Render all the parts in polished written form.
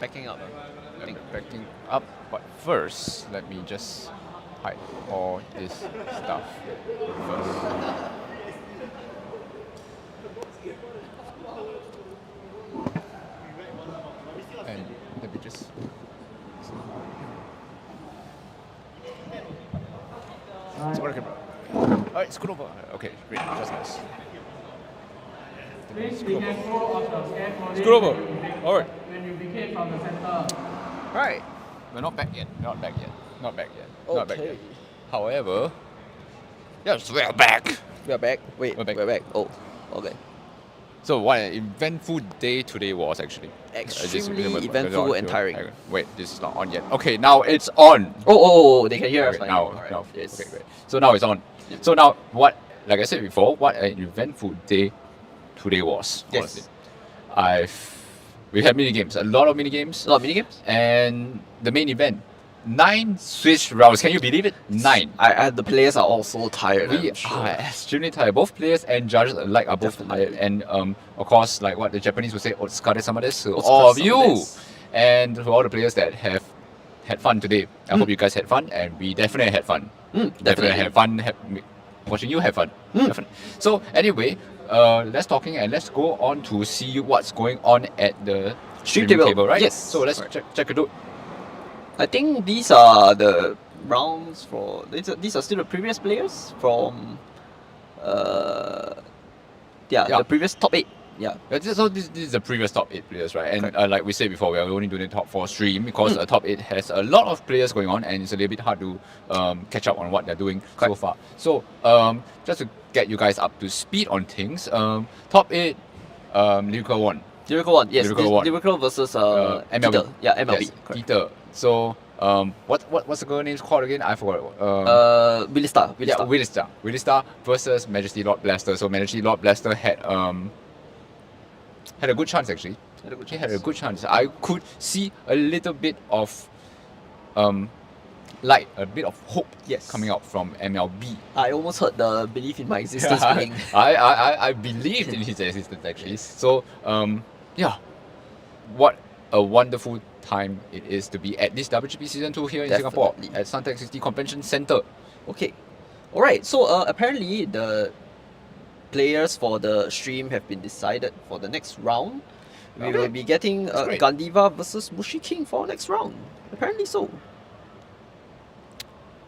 backing up. I think. Backing up, but first, let me just hide all this stuff first. And let me just. It's working. Alright, scoot over. Okay, great, just nice. Scoot over. Scoot over. Alright. When you became from the center. Right. We're not back yet. Not back yet. Not back yet. Not back yet. Okay. However, yes, we're back. We are back. Wait, We're back. we're back. Oh, okay. So what an eventful day today was actually. Extremely eventful and tiring. Wait, this is not on yet. Okay, now it's on. Oh, they can hear us Okay, now. now, Alright, now. yes. Okay, great. So now it's on. So now what? Like I said before, what an eventful day today was. Yes. Honestly. We had mini games, a lot of mini games, A lot of minigames? and the main event, 9 Switch rounds. Can you believe it? 9. The players are all so tired. We I'm sure. are extremely tired. Both players and judges alike are both Definitely. tired. And of course, like what the Japanese would say, "Otsukare sama desu," to all of you. Otsukare-sama And to all the players that have had fun today. I hope you guys had fun, and we definitely had fun. Definitely had fun watching you have fun. Definitely. So anyway, let's talking and let's go on to see what's going on at the Stream streaming table. right? Yes. So let's Correct. check it out. I think these are the rounds for these are still the previous players from Yeah. the previous top 8. Yeah. So this is the previous top 8 players, right? And Correct. like we said before, we are only doing the top 4 stream because the top 8 has a lot of players going on, and it's a little bit hard to catch up on what they're doing so Correct. far. So just to get you guys up to speed on things, top 8, Lyrical won. Lyrical one, yes. Lyrical won. Lyrical versus MLB. Peter. Yeah, MLB. Yes, correct. Peter. So what's the girl name called again? I forgot. Willistar. Yeah, Willistar. Willistar versus Majesty Lord Blaster. So Majesty Lord Blaster had a good chance actually. He had a good chance. I could see a little bit of light, a bit of hope Yes. coming out from MLB. I almost heard the belief in my existence being. I believed in his existence actually. So yeah, what a wonderful time it is to be at this WGP Season 2 here in Singapore Definitely. at Suntec City Convention Center. Okay. Alright, so apparently the players for the stream have been decided for the next round. We Okay. will be getting That's great. Gandiva versus Mushi King for next round. Apparently so.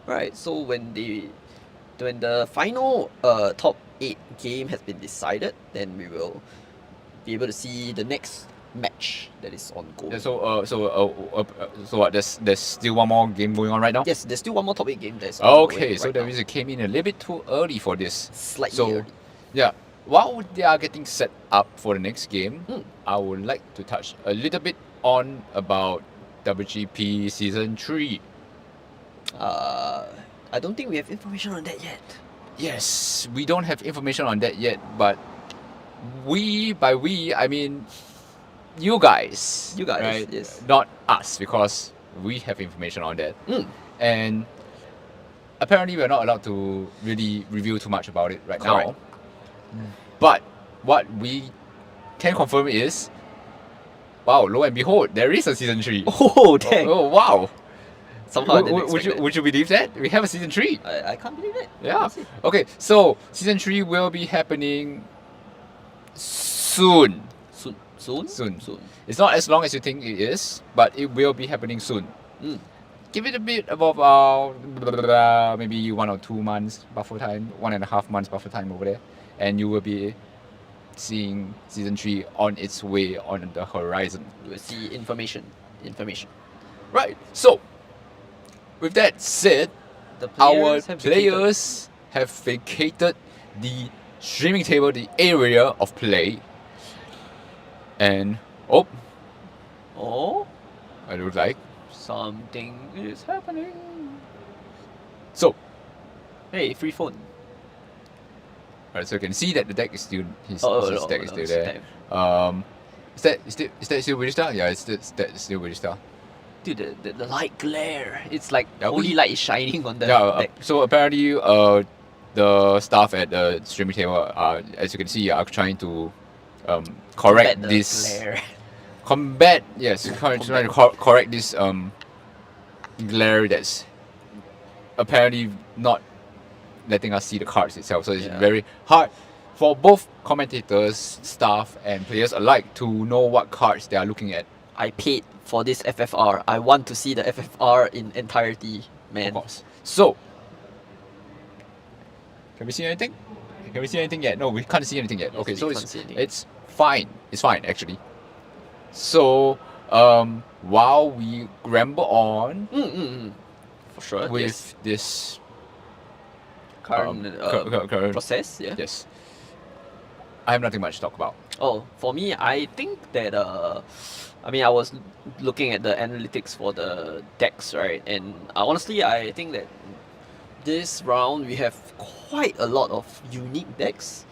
Right, so when the final top 8 game has been decided, then we will be able to see the next match that is ongoing. Yeah, so what? There's still one more game going on right now. Yes, there's still one more top 8 game that is ongoing Okay, so right that now. means it came in a little bit too early for this. Slightly So, early. yeah, while they are getting set up for the next game, Mm. I would like to touch a little bit on about WGP Season 3. I don't think we have information on that yet. Yes, we don't have information on that yet, but I mean you guys. You guys, right? yes. Not us, because we have information on that. Mm. And apparently we're not allowed to really reveal too much about it right Correct. now. But what we can confirm is, wow, lo and behold, there is a season 3. Oh, dang. Oh, wow. Somehow I didn't would expect you that. would you believe that? We have a season 3. I can't believe it. Yeah. Let's see. Okay, so season 3 will be happening soon. Soon? Soon. Soon. It's not as long as you think it is, but it will be happening soon. Mm. Give it a bit of maybe 1 or 2 months buffer time, 1.5 months buffer time over there, and you will be seeing season 3 on its way on the horizon. We'll see information. Right. So, with that said, The our have players have vacated the streaming table, the area of play, and Oh, I look like something is happening. so. Hey, free phone. Right, so you can see that the deck is still his deck is still it's there. damn. Is that still British Star? Yeah, it's still British Star. Dude, the light glare. It's like Yeah, holy light is shining on the Yeah. deck. So apparently, the staff at the streaming table, as you can see, are trying to correct Combat the this glare. combat. Yes, trying to correct this glare that's apparently not letting us see the cards itself. So it's very hard for both commentators, staff, and players alike to know what cards they are looking at. I paid for this FFR. I want to see the FFR in entirety, man. Of course. So, can we see anything? Can we see anything yet? No, we can't see anything yet. Yes, Okay, so we can't see anything. it's fine. It's fine actually. So, while we ramble on For sure. with this current current process, yeah. Yes. I have nothing much to talk about. Oh, for me, I think that I mean, I was looking at the analytics for the decks, right? And honestly, I think that this round we have quite a lot of unique decks.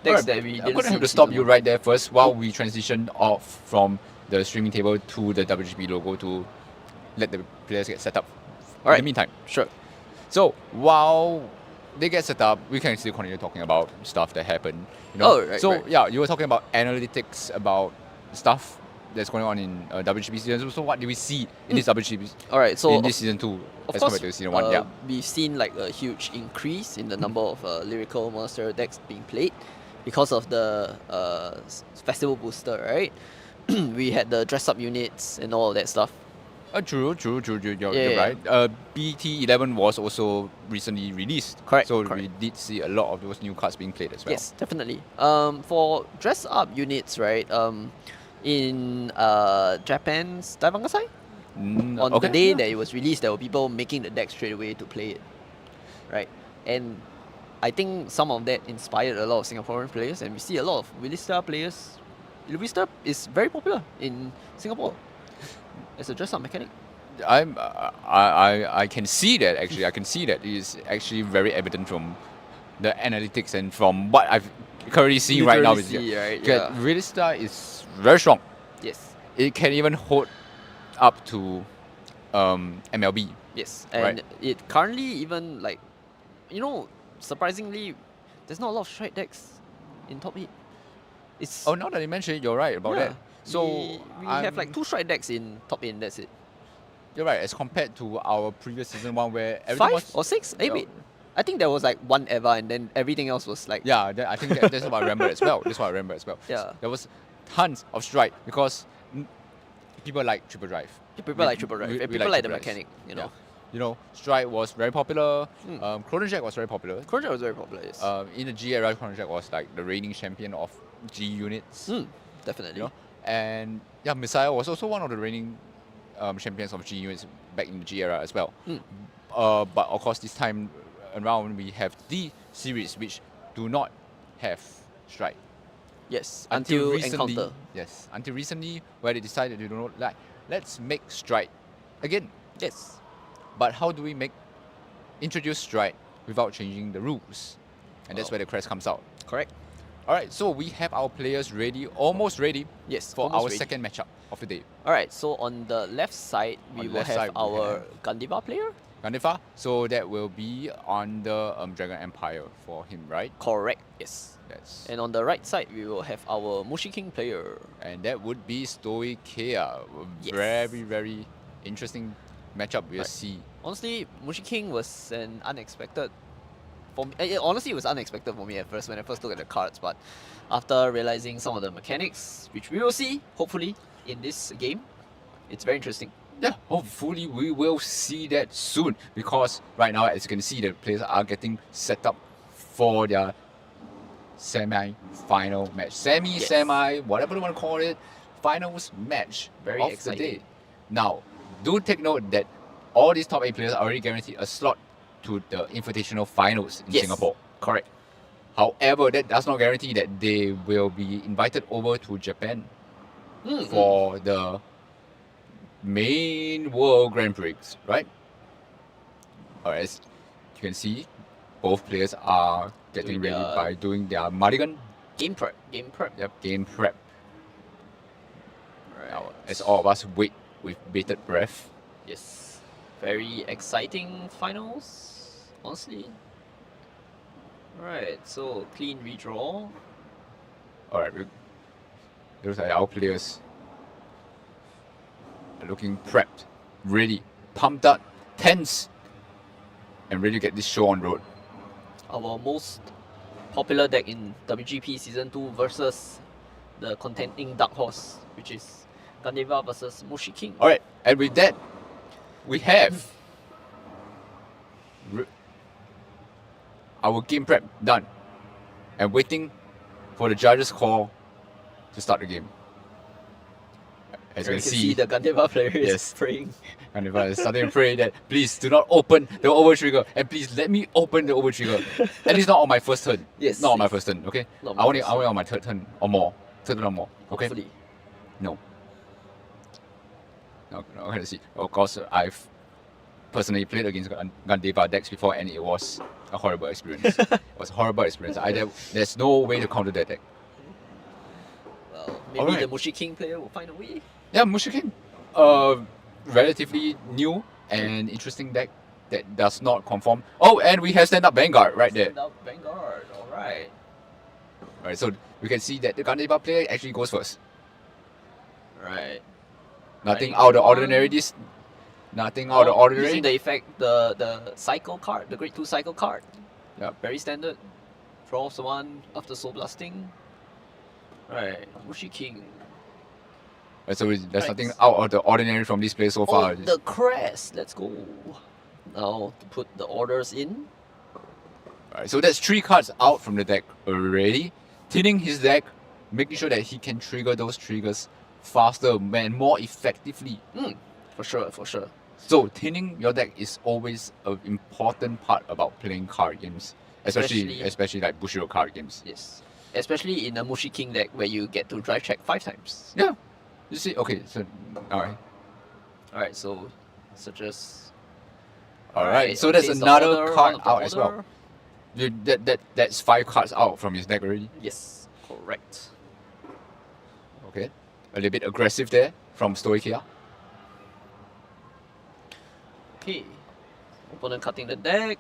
Decks that we I'm didn't gonna see have to in stop season you one. right there first while we transition off from the streaming table to the WGP logo to let the players get set up. Alright. In the meantime, Sure. so while they get set up, we can still continue talking about stuff that happened. You know? Oh, right, So right. yeah, you were talking about analytics about stuff that's going on in WGP season 2. So what do we see in this WGP Alright, so in this season 2 of as course, compared to season 1? Yeah. we've seen like a huge increase in the number of lyrical monster decks being played because of the festival booster, right? We had the dress up units and all of that stuff. True. You're Yeah. right. BT11 was also recently released. Correct, So correct. we did see a lot of those new cards being played as well. Yes, definitely. For dress up units, right? In Japan's Daivangasai, on the day that it was released, there were people making the deck straight away to play it, right? And I think some of that inspired a lot of Singaporean players, and we see a lot of Willista players. Willista is very popular in Singapore as a dress up mechanic. I can see that actually. I can see that it is actually very evident from the analytics and from what I've currently seen right now. Literally see, right? that Yeah. Realista is very strong. Yes. It can even hold up to MLB. Yes. And Right. it currently even like, surprisingly, there's not a lot of strike decks in top 8. It's Oh, now that you mention it, you're right about yeah. that. So we have like 2 strike decks in top 8 and that's it. You're right. As compared to our previous season 1, where everything 5 was or 6? Yeah. Wait. I think there was like one Eva and then everything else was like I think that's what I remember as well. That's what I remember as well. Yeah. There was tons of strike because people like triple drive. people We- like triple drive. we And people like like the triple drives. mechanic, Yeah. You know, strike was very popular. Mm. Chrono Jack was very popular. Chrono was very popular, yes. In the G era, Chrono Jack was like the reigning champion of G units. Definitely. You know, and yeah, Messiah was also one of the reigning champions of G units back in the G era as well. But of course, this time around we have the series which do not have strike. Yes. Until recently, encounter. yes, until recently, where they decided let's make strike again. Yes. But how do we introduce strike without changing the rules? And that's Oh. where the crest comes out. Correct. All right, so we have our players ready, almost ready, Yes. for almost our ready. second matchup of the day. Alright, so on the left side, we On will left have side, we our Gandiva player. Gandifa, so that will be on the Dragon Empire for him, right? Correct, yes. That's And on the right side, we will have our Mushi King player. and that would be Stoikea. Yes. Very, very interesting matchup we'll Right. see. Honestly, Mushi King was an unexpected. Honestly, it was unexpected for me at first when I first looked at the cards, but after realizing some of the mechanics, which we will see, hopefully, in this game, it's very interesting. Yeah, hopefully we will see that soon because right now, as you can see, the players are getting set up for their semi-final match. Semi, whatever you want to call it, finals match Very of exciting. the day. Now, do take note that all these top 8 players are already guaranteed a slot to the Invitational Finals in Yes. Singapore. Correct. However, that does not guarantee that they will be invited over to Japan Mm, for the main World Grand Prix, right? Alright, as you can see, both players are getting Doing ready their- by doing their mulligan. Game prep. Game prep. Yep, game prep. Right. Now, as all of us wait with bated breath. Yes. Very exciting finals, honestly. Right, so clean redraw. Alright, those are our players looking prepped, ready, pumped up, tense, and ready to get this show on road. Our most popular deck in WGP Season 2 versus the contending Dark Horse, which is Gandeva versus Mushi King. Alright, and with that, we have our game prep done and waiting for the judges' call to start the game. As you can see, the Gandeva player is Yes. praying. and if I started to pray that please do not open the over trigger and please let me open the over trigger. At least not on my first turn. Yes, Not on my yes. first turn, okay? Not I my only first on my third turn or more. Third turn or more. Okay? Hopefully. No. No, okay, let's see. Of course, I've personally played against Gandeva decks before and it was a horrible experience. It was a horrible experience. There's no way to counter that deck. Well, maybe Alright. the Mushi King player will find a way. Yeah, Mushikin, relatively new and interesting deck that does not conform. Oh, and we have stand-up Vanguard right there. Stand up Vanguard, alright. Right, so we can see that the Gandeva player actually goes first. Right. Nothing Right, out of one. ordinary. Nothing out of ordinary. Using the effect, the cycle card, the grade 2 cycle card. Yep. Very standard. Draws one after soul blasting. Right, Mushi King. Right, so there's Right. nothing out of the ordinary from this play so far. Oh, the crest. Let's go. Now to put the orders in. Right, so that's 3 cards out from the deck already. Thinning his deck, making sure that he can trigger those triggers faster and more effectively. For sure, for sure. So thinning your deck is always an important part about playing card games, especially like Bushido card games. Yes. Especially in a Mushi King deck where you get to drive check 5 times. Yeah, you see. Okay, so all Alright, so just. right. So okay, there's the another order, card one of the out as well. order. That's 5 cards out from his deck already. Yes, correct. Okay, a little bit aggressive there from Stoichia. Okay. Opponent cutting the deck.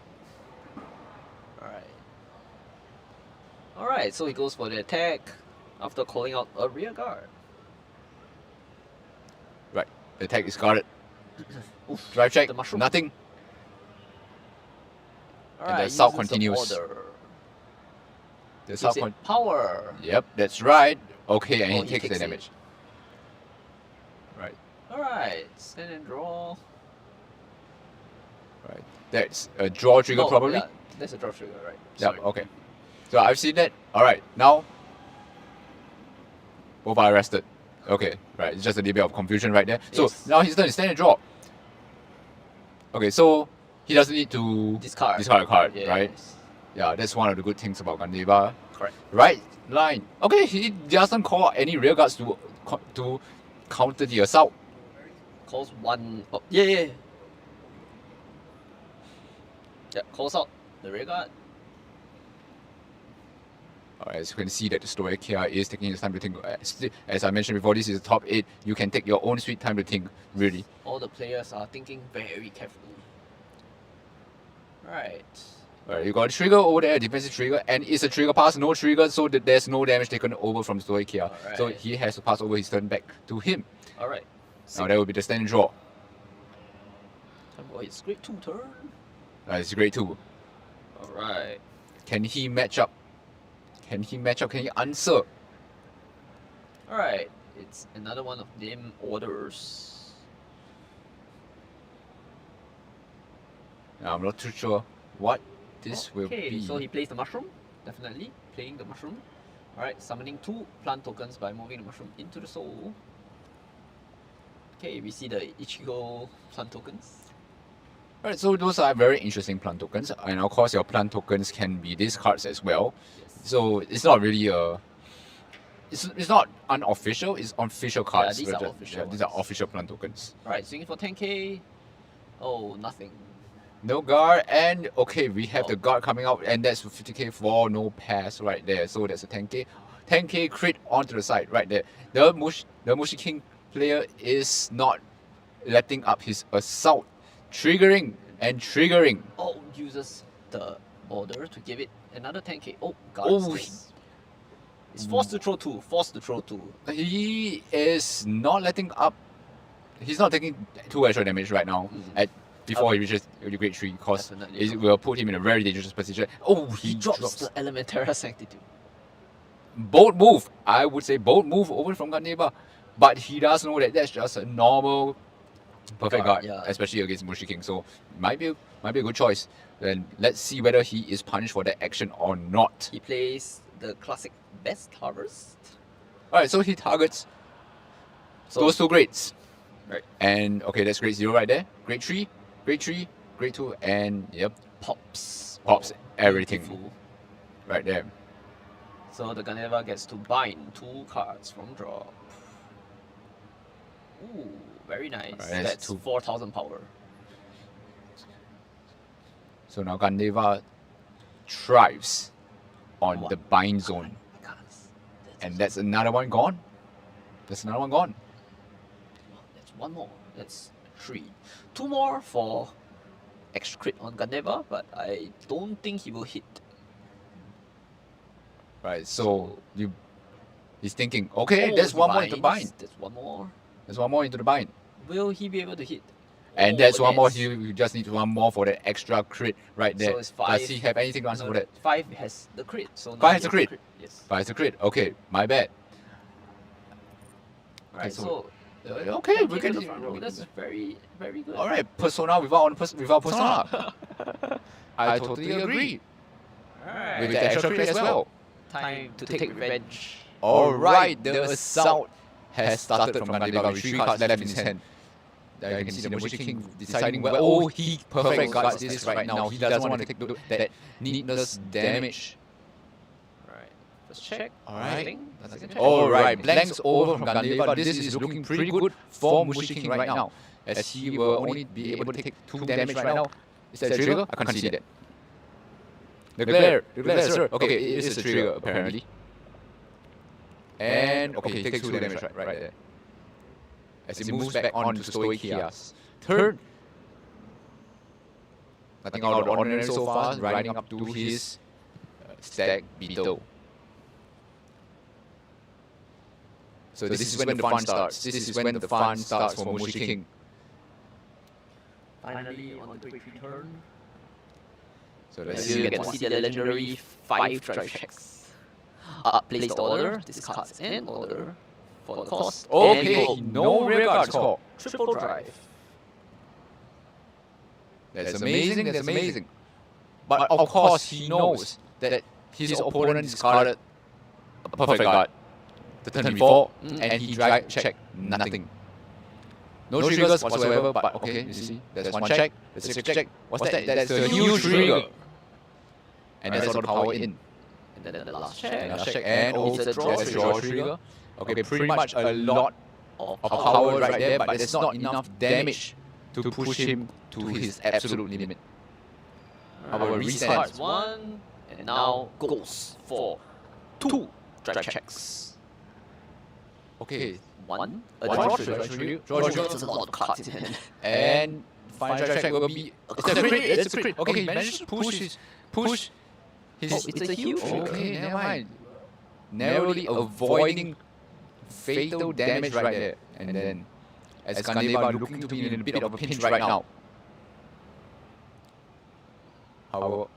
Alright, so he goes for the attack after calling out a rear guard. Right, the attack is guarded. Drive check, the mushroom. nothing. Alright, the assault uses continues. order. The Gives assault it power. Yep, that's right. Okay, and Oh, he he takes the takes it. damage. Right, Alright, stand and draw. right. That's a draw trigger No, probably. Yeah, that's a draw trigger, right? Yep, Sorry. okay. So I've seen that. Alright, now both are arrested. Okay, right. It's just a little bit of confusion right there. So Yes. now his turn is stand and draw. Okay, so he doesn't need to Discard. discard a card, Yes. right? Yeah, that's one of the good things about Gandeva. Correct. Right line. Okay, he doesn't call any rear guards to counter the assault. Calls one. Oh, yeah. Yeah, calls out the rear guard. Alright, as you can see that the Stoichia is taking his time to think. As I mentioned before, this is the top 8. You can take your own sweet time to think, really. All the players are thinking very carefully. Right. Alright, you got a trigger over there, defensive trigger, and it's a trigger pass, no trigger, so that there's no damage taken over from Stoichia. So Alright. he has to pass over his turn back to him. Alright. Now that will be the stand and draw. Time for his grade 2 turn. It's great too. Alright. Can he match up? Can he match up? Can he answer? Alright. It's another one of them orders. Now, I'm not too sure what this will Okay, be. so he plays the mushroom. Definitely playing the mushroom. Alright, summoning 2 plant tokens by moving the mushroom into the soul. Okay, we see the Ichigo plant tokens. Right, so those are very interesting plant tokens, and of course your plant tokens can be these cards as well. Yes. So it's not really a, it's not unofficial. It's official cards. these are but official these are ones. official plant tokens. Alright, swinging for 10k. Oh, nothing. No guard, and okay, we have the Oh. guard coming out, and that's 50k for no pass right there. So that's a 10k, 10k crit onto the side right there. The Mushi King player is not letting up his assault, triggering and triggering. Oh, uses the order to give it another 10k. Oh, Oh, guard stays. It's forced to throw 2. Forced to throw 2. He is not letting up he's not taking 2 extra damage right now before he reaches the grade 3 because it will put him in a very dangerous position. Oh, he drops the Elementara Sanctitude. Bold move. I would say bold move over from Gandeva. But he does know that that's just a normal perfect guard, especially against Mushi King. So might be a good choice. Then let's see whether he is punished for that action or not. He plays the classic best harvest. Alright, so he targets those 2 grades. Right. And okay, that's grade 0 right there. Grade 3, grade 3, grade 2, and yep. Pops everything. Beautiful. Right there. So the Gandeva gets to bind 2 cards from drop. Ooh, very nice. Right, that's 4,000 power. So now Gandeva thrives on the bind zone. And that's another one gone. That's another one gone. That's 1 more. That's 3. 2 more for extra crit on Gandeva, but I don't think he will hit. Right, so he's thinking, okay, there's 1 more into the bind. There's 1 more. There's 1 more into the bind. Will he be able to hit? And that's 1 more. You just need 1 more for that extra crit right there. So it's 5. Does he have anything to answer for that? 5 has the crit. So 5 has the crit. Yes. 5 has the crit. Okay, my bad. Right. So okay, we can. That's very, very good. All right, persona without persona. I totally agree. Alright. With the extra crit as well. Time to take revenge. All right, the assault has started from Gandeva with 3 cards left in his hand. You can see the Mushi King deciding where he perfect guards this right now. He doesn't want to take that needless damage. Right. Let's check. Alright, blanks over from Gandeva. This is looking pretty good for Mushi King right now, as he will only be able to take 2 damage right now. Is that a trigger? I can't see that. The glare, sir. Okay, it is a trigger apparently. And okay, he takes 2 damage right there. As he moves back on to Stoic Kia's turn. Nothing out of the ordinary so far, riding up to his stag beetle. So this is when the fun starts. This is when the fun starts for Mushi King. Finally, on the quick return. So let's You see. get to see the legendary 5 drive checks. Place the order, discards an order for the cost. Okay, no rear guard score. Triple drive. That's amazing. But of course he knows that his opponent discarded a perfect guard the turn before, and he drive check nothing. No triggers whatsoever, but okay, you see, there's 1 check, there's a check. What's that? That's a huge trigger. And that's all the power in. And then the last check. And also it's a draw trigger. Okay, pretty much a lot of power right there, but there's not enough damage to push him to his absolute limit. Our restarts 1, and now goes for 2 drive checks. Okay, 1, a Draw trigger. trigger. That's a lot of cards in hand. And final check will be it's a crit. Okay, he managed to push his It's a huge trigger. Okay, never mind. Narrowly avoiding fatal damage right there. And then, as Gandeva looking to be in a bit of a pinch right now. However,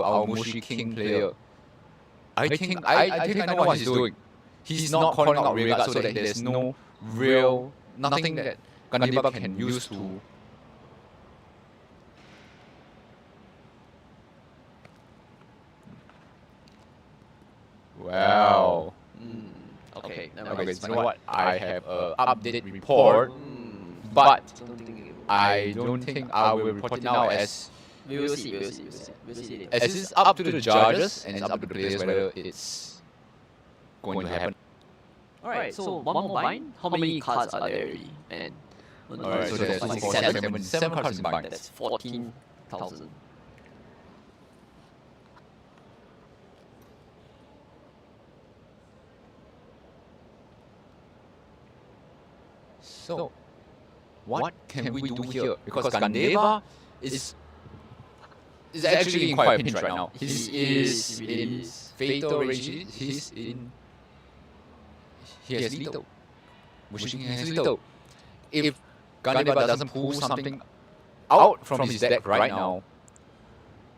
our Mushi King player, I think I know what he's doing. He's not calling out rear guard so that there's nothing that Gandeva can use to. Wow. Okay, Okay, so you know what? I have an update report, but I don't think I will report it now as we will see later. as it's up to the judges and it's up to the players whether it's going to happen. Alright, so 1 more bind. How many cards are there already? And Alright, so there's 7 cards in bind. That's 14,000. So, what can we do here? Because Gandeva is actually in quite a pinch right now. He is in fatal rage. He has lethal. Mushi King has lethal. if Ganeba doesn't pull something out from his deck right now,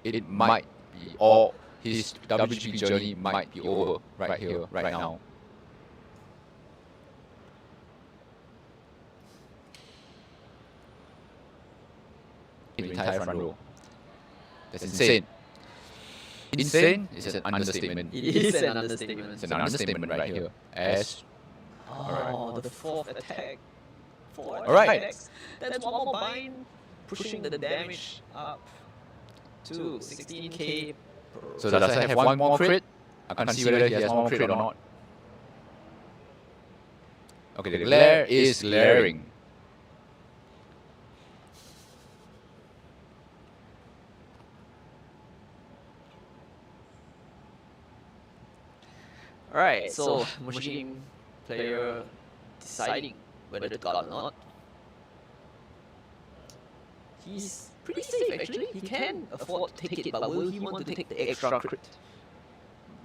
it might be, or his WGP journey might be over right here, right now. In the entire front row. That's insane. Insane is an understatement. It is an understatement. It's an understatement right here. As The fourth attack. Four Alright. attacks. That's one more bind, pushing the damage up to 16k. so does I have one more crit? I can't see whether he has one more crit or not. Okay, the glare is glaring. Alright, so machine player deciding whether to guard or not. He's pretty safe actually. He can afford to take it, but will he want to take the extra crit?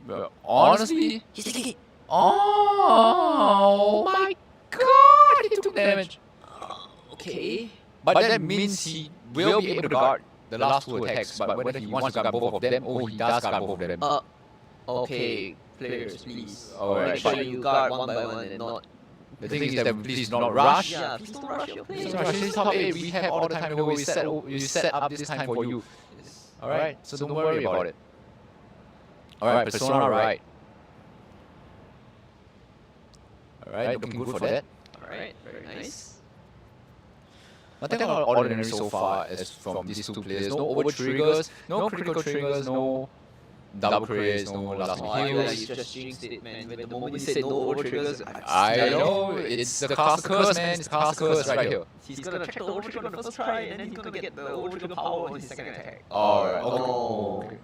Well, honestly, He's taking it. oh my god, he took damage. Okay. But that means he will be able to guard the last two attacks. But whether he wants to guard both of them, or he does guard both of them. Okay, players, please. Alright, Make sure but you guard one by one and not. the thing is that please do not rush. Yeah, please don't rush your play. Please don't rush. This is top 8. We have all the time in the world. We set up this time for you. Alright, so don't worry about it. Alright, Persona right. Alright, looking good for that. Alright, very nice. Nothing out of ordinary so far as from these two players. No over triggers, no critical triggers, no double crits, no last minute You heals. just jinxed it, man. When the moment you said no over triggers, I know, it's the caster curse, man. It's the caster curse right here. He's gonna check the over trigger on the first try, and then he's gonna get the over trigger power on his second attack. Alright, Oh. okay.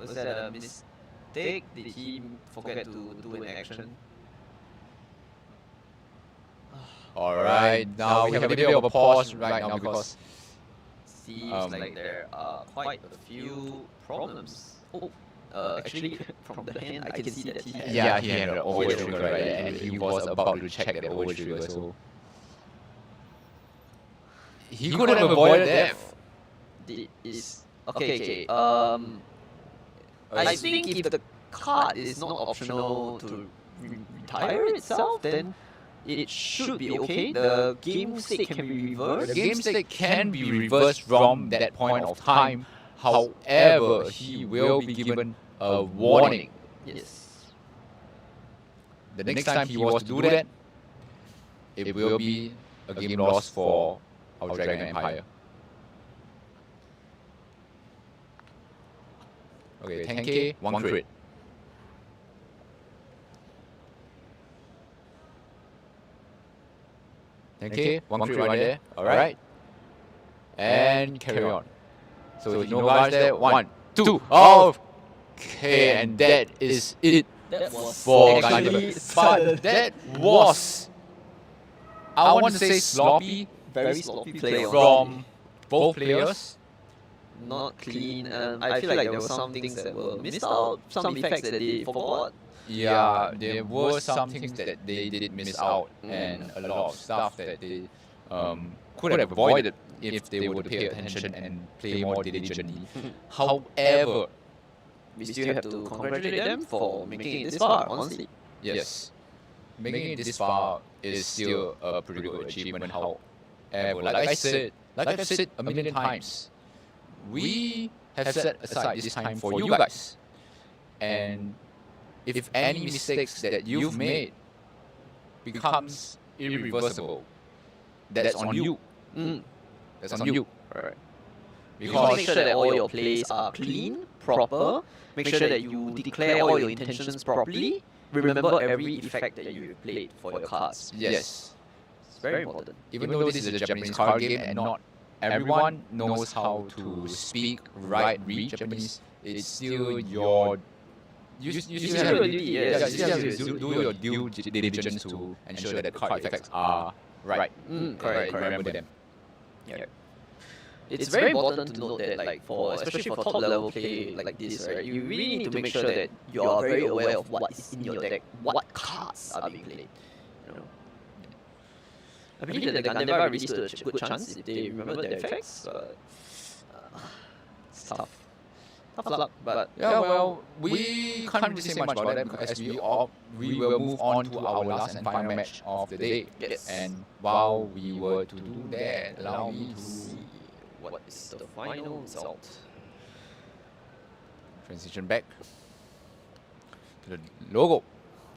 Was that a mistake? Did he forget to do an action? Alright, now we have a little bit of a pause right now because Seems like there are quite a few problems. Actually, from the hand, I can see that he had yeah, he had an over trigger right there, and he was about to check that over trigger, so he could have avoided death. Okay. I think if the card is not optional to retire itself, then it should be okay. The game state can be reversed. The game state can be reversed from that point of time. However, he will be given a warning. Yes. The next time he was to do that, it will be a game loss for our Dragon Empire. Okay, 10k, 1 crit. Okay, 1 crit right there. Alright. And carry on. So no guys there. 1, 2. Okay, and that is it That was for actually Ganeba. But that was, I want to say, sloppy very sloppy play from both players. not clean, and I feel like there were some things that were missed out, some effects that they forgot. Yeah, there were some things that they did miss out, and a lot of stuff that they could have avoided if they would pay attention and play more diligently. However, We still have to congratulate them for making it this far, honestly. yes, making it this far is still a pretty good achievement. However, like I've said a million times, we have set aside this time for you guys, and if any mistakes that you've made becomes irreversible, that's on you. That's on you. Alright. Because Make sure that all your plays are clean, proper. Make sure that you declare all your intentions properly. Remember every effect that you played for your cards. yes, It's very important. even though this is a Japanese card game and not everyone knows how to speak, read Japanese, it's still your you still have to yes. you still have to do your due diligence to ensure that the card effects are right. Correct. Remember them. Yeah. It's very important to note that, like, especially for top level play like this, right, you really need to make sure that you are very aware of what is in your deck, what cards are being played. You know. I believe that the Gandeva really stood a good chance if they remember their effects, but it's tough. Tough luck, but Yeah, well, we can't really say much about that because as we will move on to our last and final match of the day. yes. And while we were to do that, allow me to see what is the final result. transition back to the logo.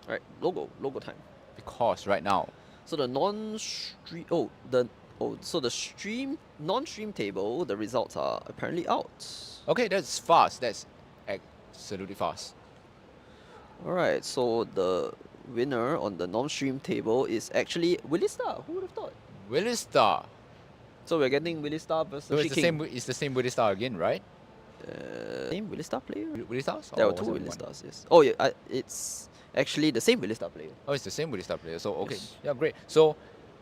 Alright, logo time. Because right now, So the non-stream, so the non-stream table, the results are apparently out. okay, that's fast. That's absolutely fast. Alright, so the winner on the non-stream table is actually Willie Star. Who would have thought? Willie Star. So we're getting Willie Star versus So it's the King. same. It's the same Willie Star again, right? Same Willie Star player? Willie Stars? There Or were two was it Willie one? Stars, yes. Oh yeah, it's actually the same Willie Star player. Oh, it's the same Willie Star player. So okay, Yes. yeah, great. So,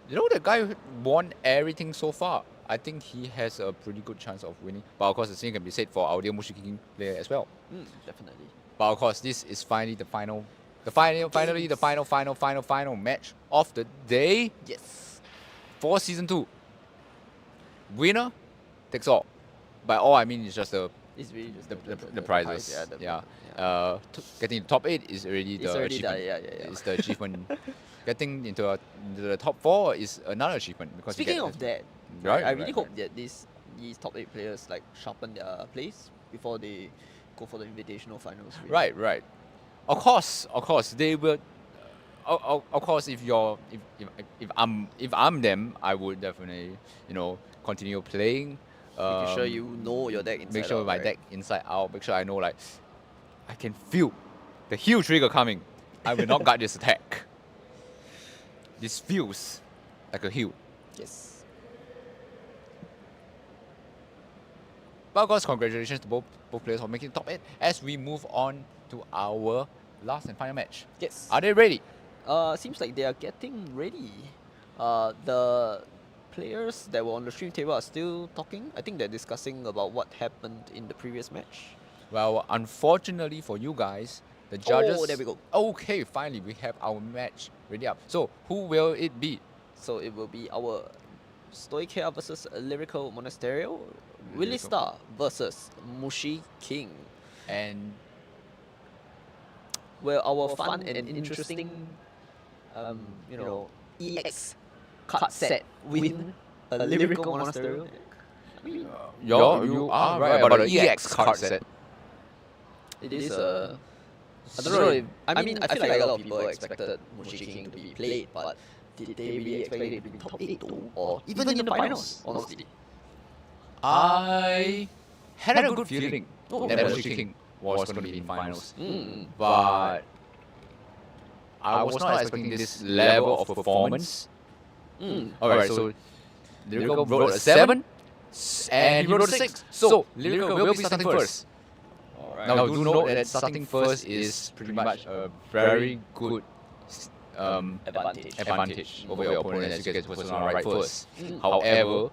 you know, the guy who won everything so far. I think he has a pretty good chance of winning. But of course, the same can be said for our dear Mushi King player as well. Definitely. But of course, this is finally the final match of the day Yes. for season 2. Winner takes all. By all, I mean it's just It's really just the prizes. prize, Yeah. Getting to top 8 is already It's the already achievement. yeah. It's the achievement. Getting into the top 4 is another achievement because you Speaking get of that, Right, I really right, hope that these top 8 players like sharpen their plays before they go for the invitational finals. Really. Right. Of course, they will. Of course, if I'm them, I would definitely continue playing. Making sure you know your deck inside Make sure out, my right? deck inside out. Make sure I know I can feel the heal trigger coming. I will not guard this attack. This feels like a heal. Yes. But of course, congratulations to both players for making top 8 as we move on to our last and final match. Yes. Are they ready? Seems like they are getting ready. The players that were on the stream table are still talking. I think they're discussing about what happened in the previous match. Well, unfortunately for you guys, the judges... Oh, there we go. Okay, finally, we have our match ready up. So, who will it be? So it will be our Stoichia versus Lyrical Monasterio, Willie Lyrical. Star versus Mushi King. And Well, our fun and interesting, EX card set win a Lyrical Monasterio. I mean, you are right about the EX card set. it is a... I don't know if... I mean, I feel like a lot of people expected Mushi King to be played, but did they really expect it to be top 8 though? Or even in the finals, honestly? I had a good feeling Oh, that yeah. Mushi King was going to be in finals. Mm. But I was not expecting this level of performance. Alright, so Lyrical wrote a 7 and he wrote a 6. So Lyrical will be starting first. Now do note that starting first is pretty much a very good advantage over your opponent as you get the person on right first. However,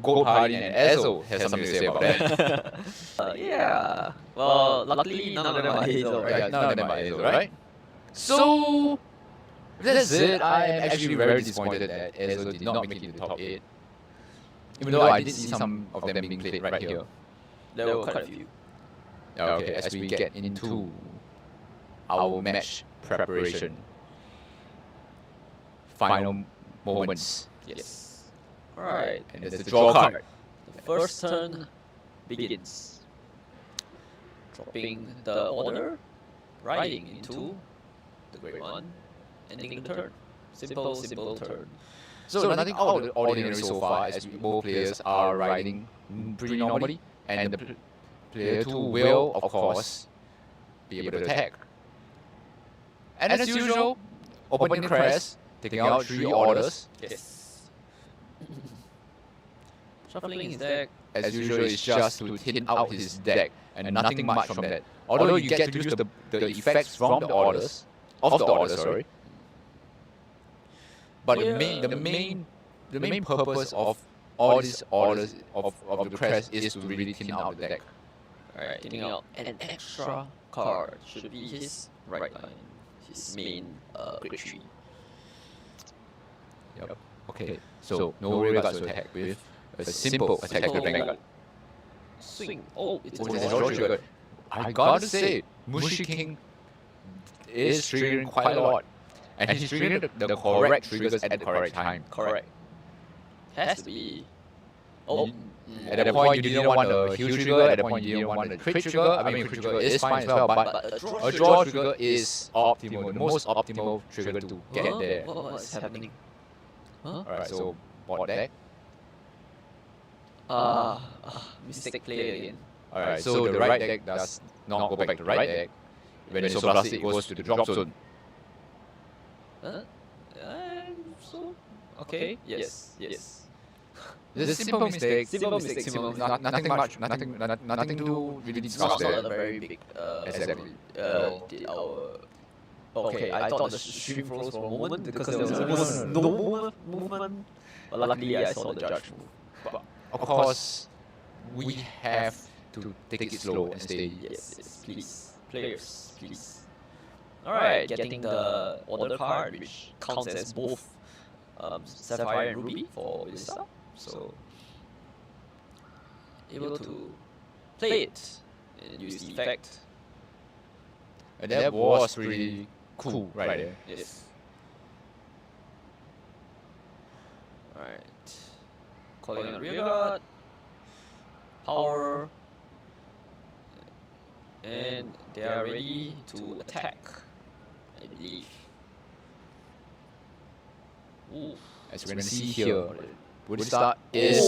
Gold Party and Ezo has something to say about that. Yeah. Well, luckily none of them are Hazel, right? Yeah, none of them are Ezo, right? So that's it. I am actually very disappointed that Ezo did not make it to the top 8. Even though I did see some of them being played right here. There were quite a few. Okay, as we get into our match preparation. Final moments. Yes. Alright. And there's the draw card. The first turn begins. Dropping the order, riding into the Great One, ending the turn. Simple turn. So nothing out of the ordinary so far as both players are riding pretty normally and the player 2 will, of course, be able to attack. And as usual, opening crest, taking out 3 orders. Yes. Shuffling his deck. As usual, it's just to thin out his deck and nothing much from that. Although you get to use the effects from the orders, sorry. But the main purpose of all these orders of the crest is to really thin out the deck. Alright, thinning out an extra card should be his right line, his main great tree. Yep. Okay. So no rearguards to attack with a simple attack with Vanguard. Swing. Oh, it's Oh, a there's a draw draw trigger. trigger. I gotta say, Mushi King is triggering quite a lot. And he's triggering the correct triggers at the correct time. Correct. Has to be. Oh. At that point, you didn't want a heal trigger. At that point, you didn't want a crit trigger. I mean, crit trigger is fine as well, but a draw trigger is optimal, the most optimal trigger to get there. What's happening? Huh? Alright, so bot deck. Mistake play again. Alright, so the right deck does not go back to the right deck. When it's so blasted, it goes to the drop zone. So okay. Yes. It's a simple mistake. Simple mistake. Nothing much. Nothing to really discuss Not there. a very big. Exactly. Did our. Okay, I thought the stream froze for a moment because there was almost no movement. But luckily, I saw the judge move. But of course, we have to take it slow and steady. Yes, please. Players, please. Alright, getting the order card, which counts as both Sapphire and Ruby for Lisa. So, able to play it and use the effect. And that was really cool right there. Yes. Alright. Calling on rearguard. Power. And they are ready to attack, I believe. Ooh. As we can see here, Woodstock is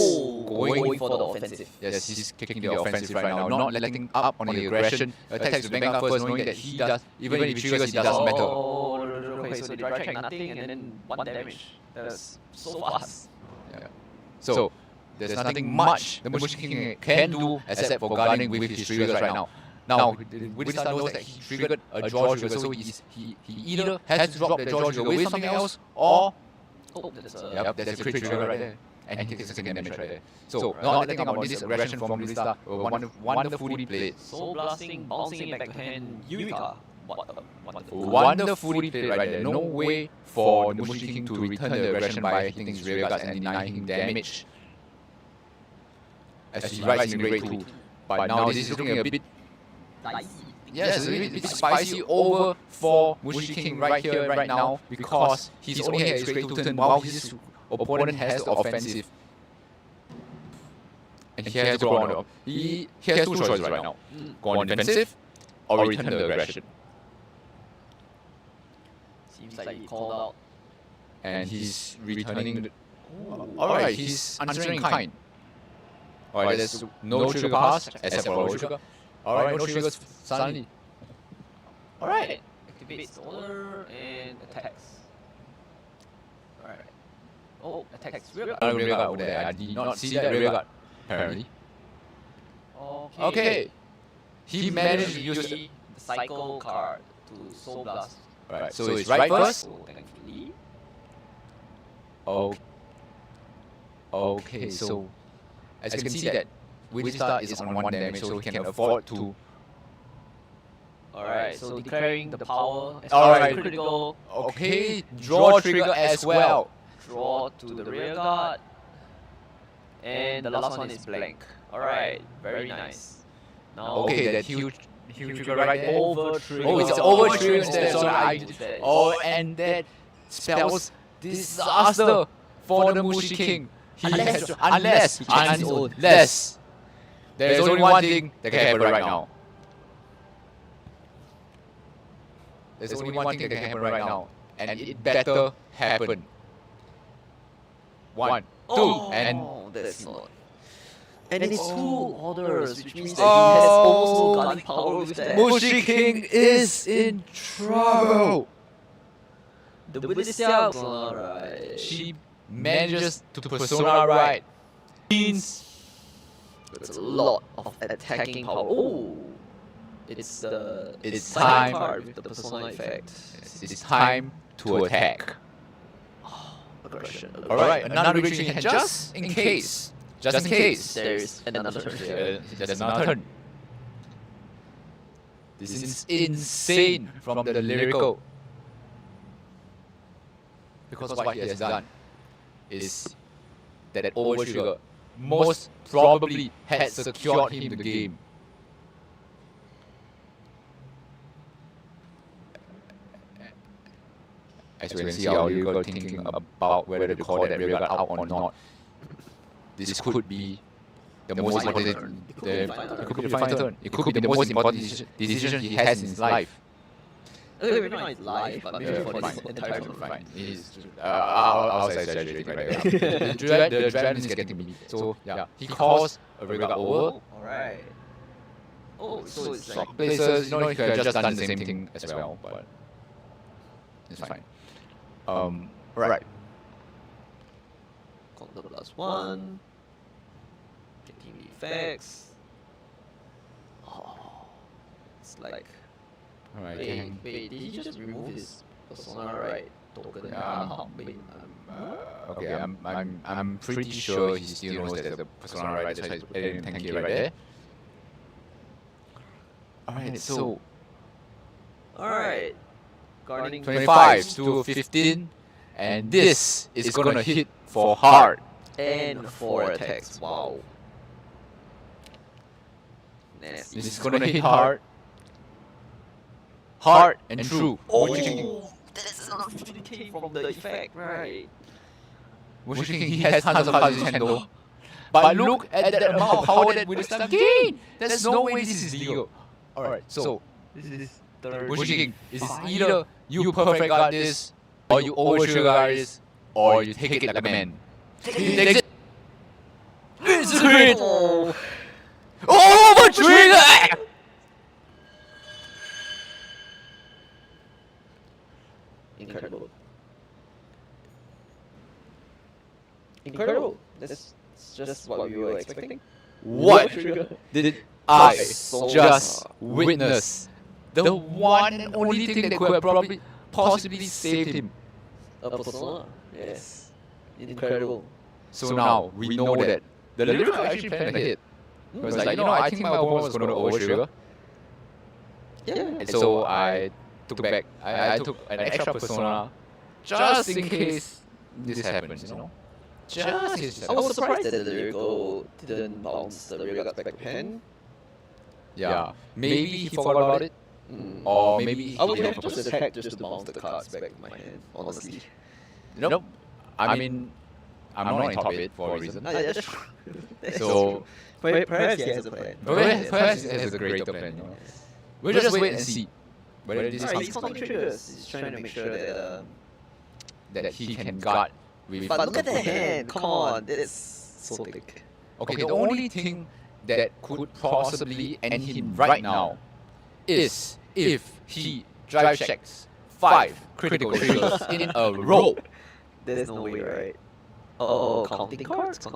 going for the offensive. Yes, he's kicking the offensive right now, not letting up on the aggression. Attacks the Vanguard first, knowing that he does, even if he triggers, he doesn't matter. Oh, okay, so they dry check nothing and then 1 damage. That's so fast. Yeah. So, there's nothing much the Mushi King can do except for guarding with his triggers right now. Now, Woodstock knows that he triggered a draw trigger, so he either has to drop the draw trigger with something else, or that's there's a crit trigger right there. And he takes a second damage right there. So, not letting up on this aggression from Woodstock, wonderfully played. Soul blasting, bouncing it back to hand, Eureka. What a wonderful. Wonderfully played right there. No way for the Mushi King to return the aggression by hitting his rear guards and denying him damage. As he rides in Grade 2. But now this is looking a bit... Yes, a bit spicy over for Mushi King right here, right now, because he's only had his Grade 2 turn while his opponent has the offensive. And he has to go on. He has two choices right now. Go on defensive or return the aggression. Seems like he called out. And he's returning the... Alright, he's answering kind. Alright, there's no trigger pass except for a trigger. Alright, no triggers suddenly. Alright, activates the order and attacks. Alright. Oh, attacks rearguard. Rearguard over there. I did not see that rearguard, apparently. Okay. He managed to use the cycle card to Soul Blast. Right, so it's right first. So thankfully. Okay, so as you can see that Winstar is on 1 damage, so he can afford to... Alright, so declaring the power as Alright. critical. Okay, draw trigger as well. Draw to the rear guard. And the last one is blank. Alright, very nice. Now, Okay, that huge trigger right there. over trigger. Oh, it's an over trigger instead. Sorry, and that spells disaster for the Mushi King. Unless there's only one thing that can happen right now. There's only one thing that can happen right now, and it better happen. 1, 2, and that's not. And it's 2 orders, which means that he has almost no guarding power with that. Mushi King is in trouble. The Buddhist alright. She manages to persona right. Means it's a lot of attacking power. Oh, it's the time card with the persona effect. it's time to attack. Aggression. Alright, another retreat hand just in case. Just in case. There's another turn. There's another turn. This is insane from the lyrical. Because of what he has done. is that overtrigger most probably had secured him the game. As you can see, our lyrical thinking about whether to call that rearguard out or not. This could be the most important. It could be the final turn. It could be the most important decision he has in his life. Maybe not his life, but maybe for this entire Fine. tournament. I'll say exaggerating right now. The adrenaline is getting me. So yeah, he calls a rearguard over. Alright. Oh, so it's like... Swap places, you know, he could have just done the same thing as well, but it's fine. Right. Counter +1. Taking the effects. Oh, it's like... Alright. Wait, did he just remove his persona right token? Wait, Okay, I'm pretty sure he still knows that the persona right is editing tanky right there. Alright, so Alright. Guarding 25 to 15, and this is gonna hit for hard. and 4 attacks. Wow. Nasty. This is gonna hit hard. Hard and true. Oh, that's not 15k from the effect, right? He has tons of cards in his hand though. But look at that amount of power that Winston gained! There's no way this is legal. Alright, so This is third. King is either you perfect guard this, or you overtrigger guard this, or you take it like a man. He takes it. It's a crit! Oh. Overtrigger! Incredible. Incredible. That's just what we were expecting. What did I So just witness? The one and only thing that could have probably possibly saved him. A persona. Yes. Incredible. So now we know that the lyrical actually planned ahead. It was like, I think my opponent was going to overtrigger. Yeah. And so I took back. I took an extra persona just in case this happens, Just in case. I was surprised that the lyrical didn't bounce the rearguard back to hand. Yeah. Maybe he forgot about it. Or maybe I would he have didn't just attacked just to bounce the cards back to my hand, honestly. Nope. I mean, I'm not in top 8 for a reason. No, that's true. So, Perhaps he has a plan. perhaps he has a greater plan. We'll just wait and see whether this Alright, is he's counting triggers. He's trying to make sure that... that he can guard with. But look at the hand, come on, it's so thick. Okay, the only thing that could possibly end him right now is if he drive checks 5 critical triggers in a row. There's no way, right? Oh, counting cards?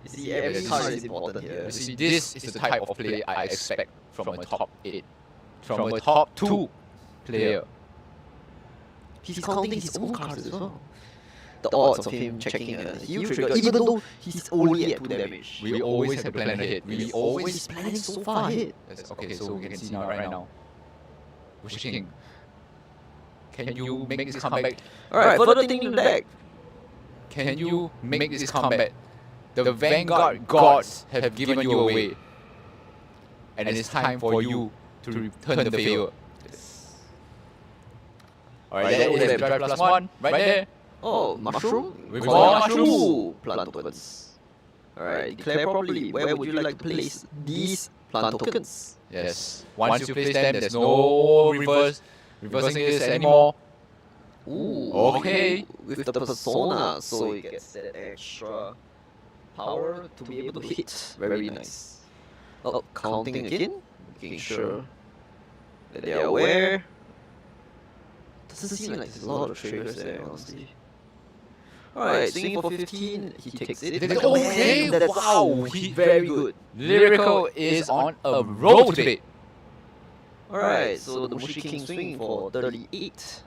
You see, every card is important here. You see, this is the type of play I expect from a top 8, from a top 2 player. He's counting his own cards as well. The odds of him checking a heal trigger, even though he's only at 2 damage. We always have to plan ahead. We always He's planning so far ahead. Okay, so we can see now right now. King, can you make this comeback? Alright, further thinking back. Can you make this comeback? The Vanguard gods have given you away, and it's time for you to return the favor. Alright, that is drive +1 right there. Oh, mushroom? We've got mushroom plant tokens. Alright, declare properly. Where would you like to place these plant tokens? Yes. Once you place them, there's no reversing this anymore. Ooh, Okay. With the persona, so it gets that extra power to be able to hit. Very nice. Oh, counting again? Making sure that they are aware. Doesn't seem like there's a lot of triggers there, honestly. Alright, swinging for 15, he takes it. Okay, That's wow, very good. Lyrical is on a roll today. Alright, so the Mushi King swinging for 38.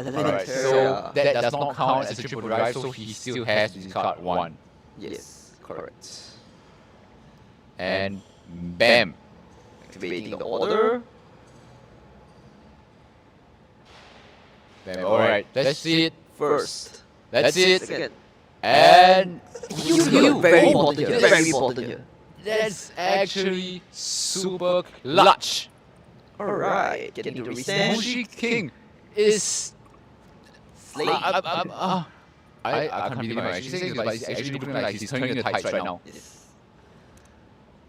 Alright, so that does not count as a triple drive, so he still has to discard 1. Yes, correct. And bam. Activating the order. Bam. Alright, let's see it. First, That's it. Second. And Very important here. Very important here. that's actually super clutch. Alright, getting to restand. Mushi King is. Slay. I can't believe I'm actually saying this, but it's actually looking like he's turning the tides right now. Yes.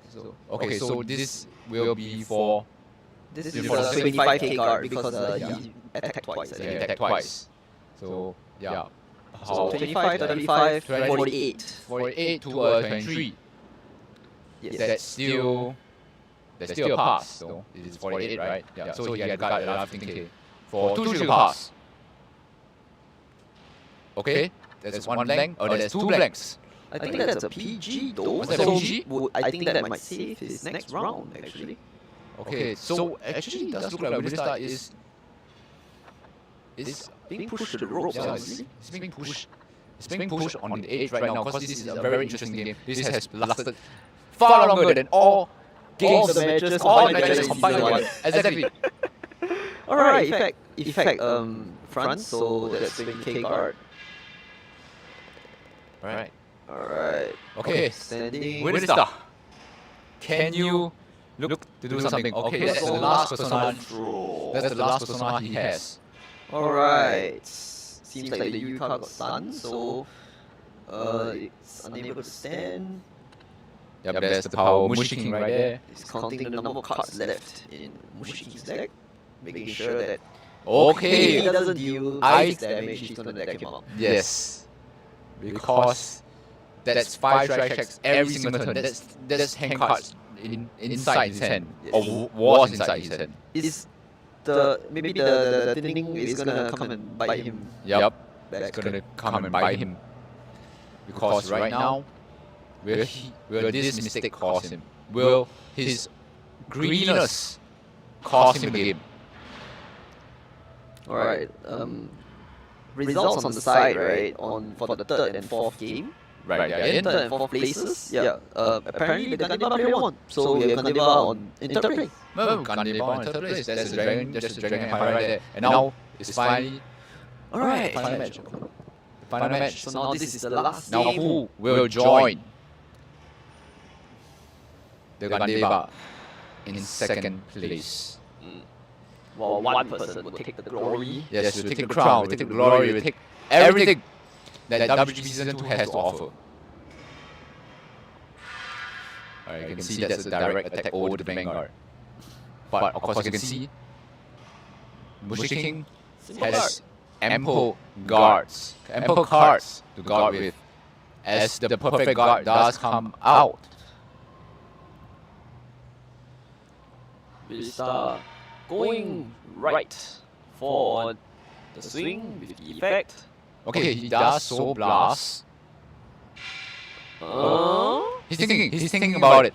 So, okay, so this will be for. This is for the 25k card because he attacked twice. I Yeah, think. attack twice. So, yeah. So How? 25, 35, 20, 48. 48 to 23. Yes. That's still a pass. So it is 48, right? Yeah. So he had got another 15k for 2 sugar pass. Okay, that's one blank. Oh, that's 2 blanks. I think that's a PG though. Was that a So PG? I think that might save his next round actually. Okay, so actually it does look like Willistar is Being pushed to the ropes, yeah, honestly. it's being pushed. It's being pushed on the edge right now because this is a very interesting game. This has lasted far longer than all games, All the matches all combined matches in combined season together. one. Exactly. Alright, effect front, so that's 20k card. Alright. Alright. Okay. Standing. Willistar, can you look to do something? Okay, that's the last persona. That's the last persona he has. Alright. Seems like the Yuka got stunned, so it's unable to stand. Yep, there's the power Mushi King right there. It's counting the number of cards left in Mushi King's deck, making sure that if he Okay. doesn't deal 6 damage, he's gonna deck him out. Yes. Because that's 5 strike checks every single turn. That's hand cards inside his hand. Or was inside his hand. Is maybe the thinning is gonna come and bite him? Yep. Back. It's gonna come and bite him. Because right now, will this mistake cost him? Will his greenness cost him the game? Alright. Results on the side, right? For the third and fourth game. Right, yeah. In third and fourth places, yeah. Apparently the Gandhiva player won. So we have Gandhiva in third place. No, Gandhiva in third place. That's the Dragon Empire right there. And now it's finally Alright. final match. Final match. So now this is the last Now game. who will join the Gandhiva in second place? Well, one person will take the glory. Yes, we'll take the crown, we'll take the glory, we'll take everything that WGP Season 2 has to offer. Alright, you can see that's a direct attack over the Vanguard. But of course you can see Mushi King has ample guards, ample cards to guard with, as the perfect guard does come out. We start going right for the swing with the effect. Okay, he does Soul Blast. He's thinking about it.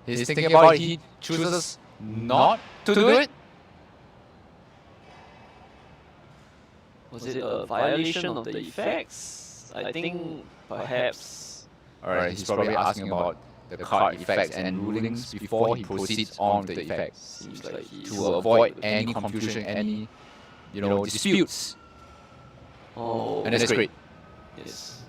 He's thinking about it. He chooses not to do it. Was it a violation of the effects? I think perhaps. Alright, he's probably asking about the card effects and rulings before he proceeds on with the effects Seems like he's to avoid any confusion, any disputes. Oh, And that's great. yes.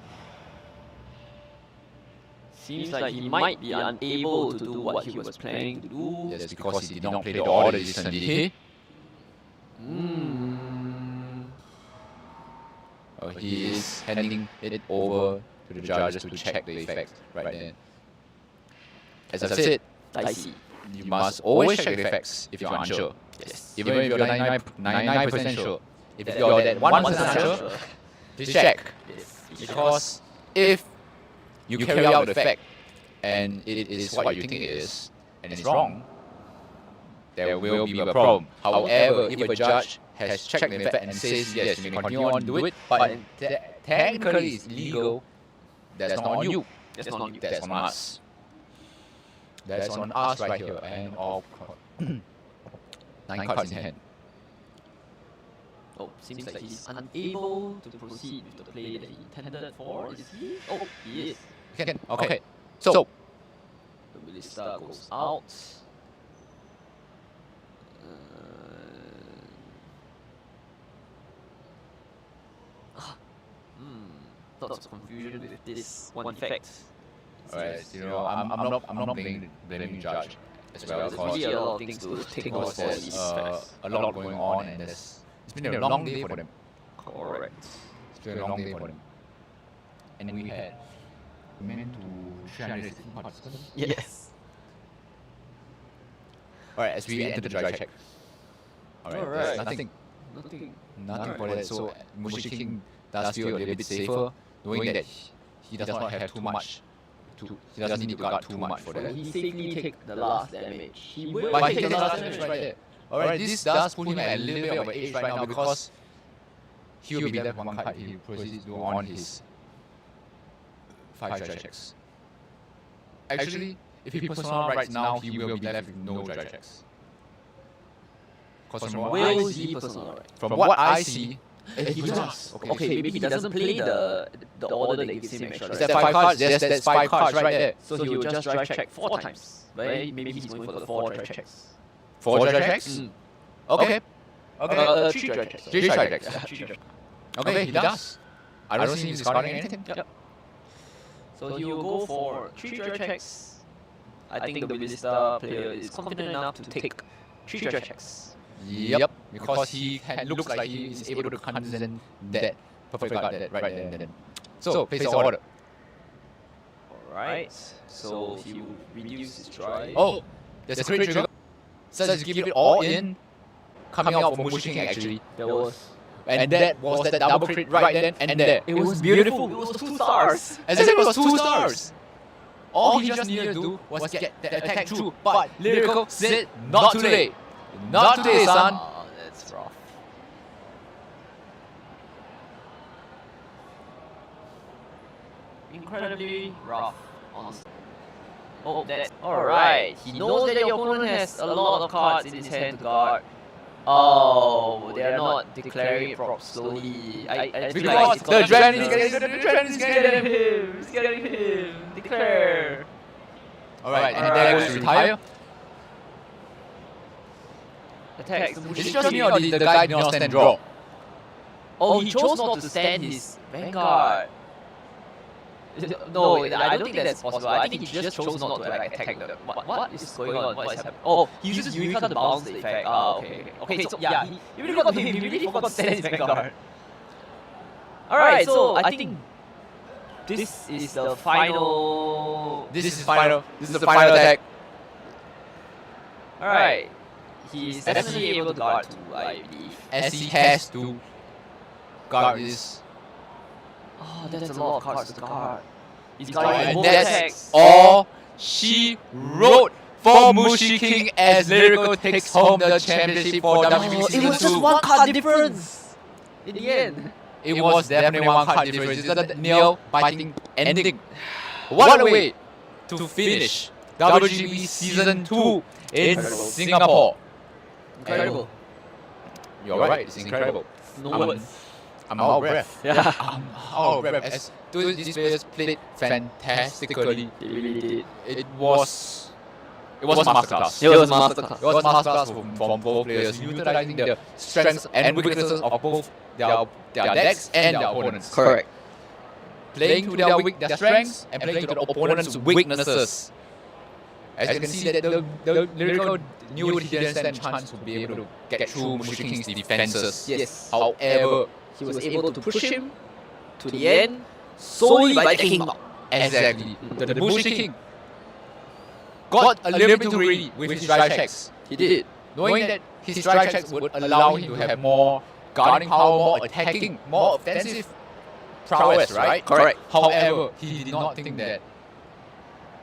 Seems like he might be unable to do what he was planning to do. Yes, because he did not play the order this turn, did he? He is handing it over to the judges to check the effect right then. As I've said, Dicey. you must always check the effects if you're unsure. Yes. Even if you're 99% sure. If you're that 1% unsure, just check. Yes. Because if you carry out the effect and it is what you think it is, and it's wrong, there will be a problem. However, if a judge has checked the effect and says yes, you may continue on to do it, but technically it's legal, that's not on you. That's not on you. That's on us. That's on us right here. And all 9 cards in hand. Oh, seems like he's unable to proceed with the play that he intended for. Is he? Oh, he is. Okay. So The Willistar goes out. of confusion with this one effect. Alright, I'm not blaming Judge as well There's because really a lot of things to take note for these effects. a lot going on and it's been a long day for them. Correct. It's been a long day for them. And we had meant to 360 participants. Yes. Alright, as we enter the dry check. Alright, nothing for that. So Mushi King does feel a little bit safer, knowing that he does not have too much. He doesn't need to guard too much for that. He safely take the last damage. He will But he take takes the the last last damage damage. right there. Alright, this does put him at a little bit of an edge right now because he will be left one card. He proceeds to go on his 5 dry checks. Actually, if he personal right now, he will be left with no dry checks. Because Will he personal right? from what I see, He does. Okay, maybe he doesn't play the order that gives him extra. is that 5 cards? Yes, that's 5 cards right there. So he will just drive check 4 times. Right? Maybe he's going for the 4 drive checks. 4 dry checks? Okay. 3 drive checks. 3 dry checks. Yeah, 3 drive checks. Okay, he does. I don't see him discarding anything. Yep. So he will go for 3 drive checks. I think the Ballista player is confident enough to take 3 drive checks. Yep, because he looks like he is able to contain that perfect guard that right there and then. So, place the order. Alright. So he will reduce his drive. Oh, there's a crit trigger. So let's give it all in. Coming out from Mushi King actually. There was. And that was that double crit right then and there. It was beautiful. It was 2 stars. As I said, it was 2 stars. All he just needed to do was get the attack through. But Lyrical said, not today. Not today, son. Oh, that's rough. Incredibly rough, honestly. Oh, that's alright. He knows that your opponent has a lot of cards in his hand to guard. Oh, they are not declaring it slowly. I feel like Because the adrenaline is getting him. It's getting him. Declare. Alright, and there goes to retire. Attacks. Is it just me or the guy did not stand draw? Oh, he chose not to stand his Vanguard. No, I don't think that's possible. I think he just chose not to attack them. What is going on? What is happening? Oh, he uses Eureka to bounce the effect. Okay, so yeah, he really got to him. He really forgot to stand his Vanguard. Alright, so I think this is the final. This is the final attack. Alright. He's definitely able to guard 2, I believe. As he has to guard this. Oh, that's a lot of cards to guard. He's And guarding both that's attacks. all she wrote for Mushi King as Lyrical takes home the championship for WGP Season 2. It was just 1 card difference in the end. It was definitely 1 card difference. It's a nail-biting ending. What a way to finish WGP Season 2 in Singapore. Incredible. You're right, it's incredible. No words. I'm out of breath. Yeah. I'm out of breath. As these players played fantastically. They really did. It was masterclass. It was a masterclass. It was a masterclass from both players, utilizing the strengths and weaknesses of both their decks and their opponents. Correct. Playing to their strengths and playing to the opponent's weaknesses. As you can see that the Lyrical knew he didn't stand a chance to be able to get through Mushi King's defenses. Yes. However, He was able to push him to the end solely by taking him out. exactly, the Mushi King got a little bit too greedy with his drive checks. He did. Knowing that his drive checks would allow him to have more guarding power, more attacking, more offensive prowess, right? Correct. However, he did not think that